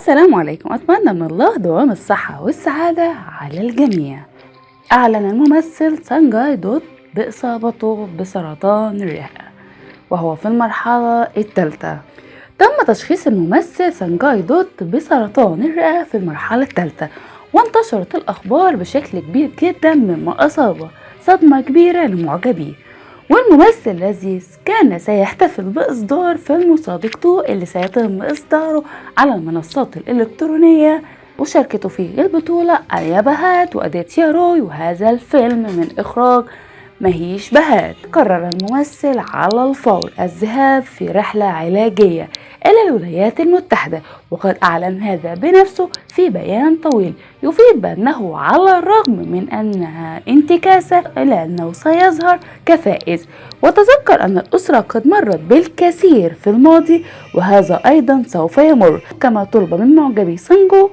السلام عليكم. أتمنى من الله دوام الصحة والسعادة على الجميع. أعلن الممثل سانجاي دوت بإصابته بسرطان الرئة وهو في المرحلة الثالثة. تم تشخيص الممثل سانجاي دوت بسرطان الرئة في المرحلة الثالثة، وانتشرت الأخبار بشكل كبير جدا مما أصاب صدمة كبيرة لمعجبيه. والممثل الذي كان سيحتفل بإصدار فيلم صديقته اللي سيتم إصداره على المنصات الإلكترونية، وشاركته في البطولة آليا بهات وأديتيا روي، وهذا الفيلم من إخراج مهيش بهات. قرر الممثل على الفور الذهاب في رحلة علاجية إلى الولايات المتحدة، وقد أعلن هذا بنفسه في بيان طويل يفيد بأنه على الرغم من أنها انتكاسة إلا أنه سيظهر كفائز. وتذكر أن الأسرة قد مرت بالكثير في الماضي وهذا أيضا سوف يمر، كما طلب من معجبي سانجو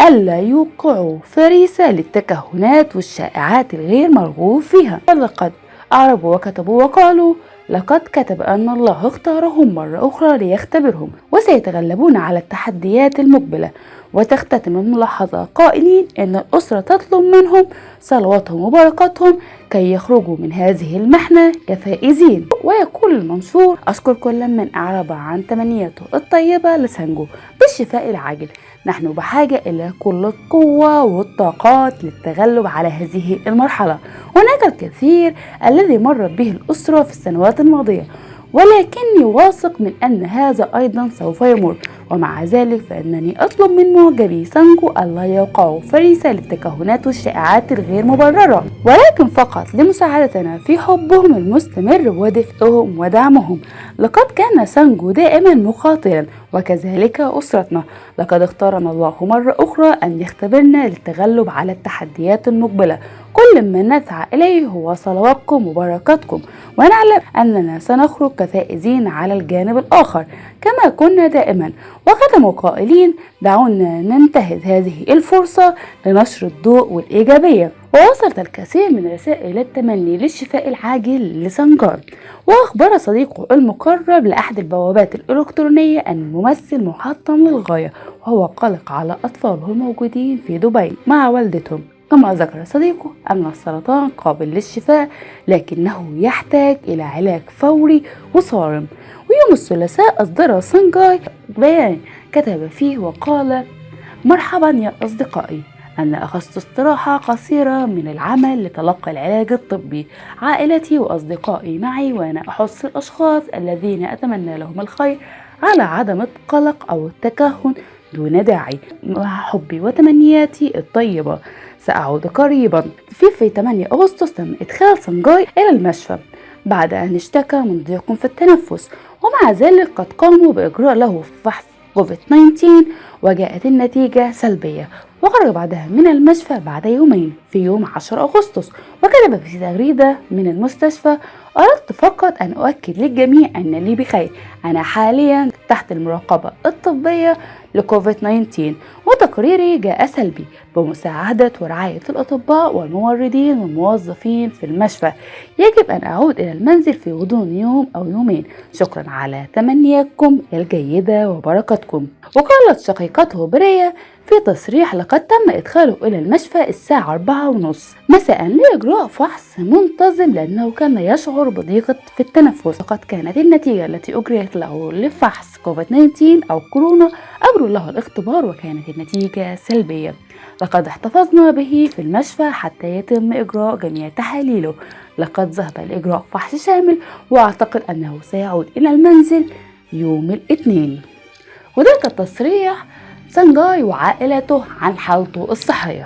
ألا يوقعوا فريسة للتكهنات والشائعات الغير مرغوب فيها. ولقد أعربوا وكتبوا وقالوا لقد كتب أن الله اختارهم مرة أخرى ليختبرهم وسيتغلبون على التحديات المقبلة. وتختتم الملاحظة قائلين أن الأسرة تطلب منهم صلواتهم وبركاتهم كي يخرجوا من هذه المحنة كفائزين. ويقول المنشور: أشكر كل من أعرب عن تمنياته الطيبة لسانجو بالشفاء العاجل. نحن بحاجة إلى كل القوة والطاقات للتغلب على هذه المرحلة. هناك الكثير الذي مرت به الأسرة في السنوات الماضية، ولكني واثق من أن هذا أيضا سوف يمر. ومع ذلك فإنني أطلب من معجبي سانجو ألا يوقعوا فريسة للتكهنات والشائعات الغير مبررة، ولكن فقط لمساعدتنا في حبهم المستمر ودفئهم ودعمهم. لقد كان سانجو دائما مخاطرا وكذلك أسرتنا. لقد اختارنا الله مرة أخرى أن يختبرنا للتغلب على التحديات المقبلة. كل ما نسعى إليه هو صلواتكم وبركاتكم، ونعلم أننا سنخرج كفائزين على الجانب الآخر كما كنا دائما. وختموا قائلين: دعونا ننتهز هذه الفرصة لنشر الضوء والإيجابية. ووصلت الكثير من رسائل التمني للشفاء العاجل لسانجاي. وأخبر صديقه المقرب لأحد البوابات الإلكترونية أن الممثل محطم للغاية وهو قلق على أطفاله الموجودين في دبي مع والدتهم. كما ذكر صديقه أن السرطان قابل للشفاء لكنه يحتاج إلى علاج فوري وصارم. ويوم الثلاثاء أصدر سانجاي بيان كتب فيه وقال: مرحبا يا أصدقائي، أنا أخذت استراحة قصيرة من العمل لتلقي العلاج الطبي. عائلتي وأصدقائي معي، وأنا أحث الأشخاص الذين أتمنى لهم الخير على عدم القلق أو التكهن دون داعي. مع حبي وتمنياتي الطيبة سأعود قريبا. في 8 أغسطس تم إدخال سانجاي إلى المشفى بعد أن اشتكى من ضيق في التنفس، ومع ذلك قد قاموا بإجراء له فحص كوفيد-19 وجاءت النتيجة سلبية. وخرج بعدها من المشفى بعد يومين في يوم 10 أغسطس، وكتب في تغريدة من المستشفى: أردت فقط أن أؤكد للجميع أن لي بخير. أنا حاليا تحت المراقبة الطبية لكوفيد-19 وتقريري جاء سلبي بمساعدة ورعاية الأطباء والممرضين والموظفين في المشفى. يجب أن أعود إلى المنزل في غضون يوم أو يومين. شكرا على تمنياتكم الجيدة وبركاتكم. وقالت شقيقته بريا في تصريح: لقد تم إدخاله إلى المشفى الساعة 4:30 مساء لإجراء فحص منتظم لأنه كان يشعر بضيق في التنفس. وقد كانت النتيجة التي أجريت له لفحص كوفيد-19 أو كورونا أجروا له الاختبار وكانت النتيجة سلبية. لقد احتفظنا به في المشفى حتى يتم إجراء جميع تحاليله. لقد ذهب لإجراء فحص شامل وأعتقد أنه سيعود إلى المنزل يوم الاثنين. وده كان تصريح سانجاي وعائلته عن حالته الصحية.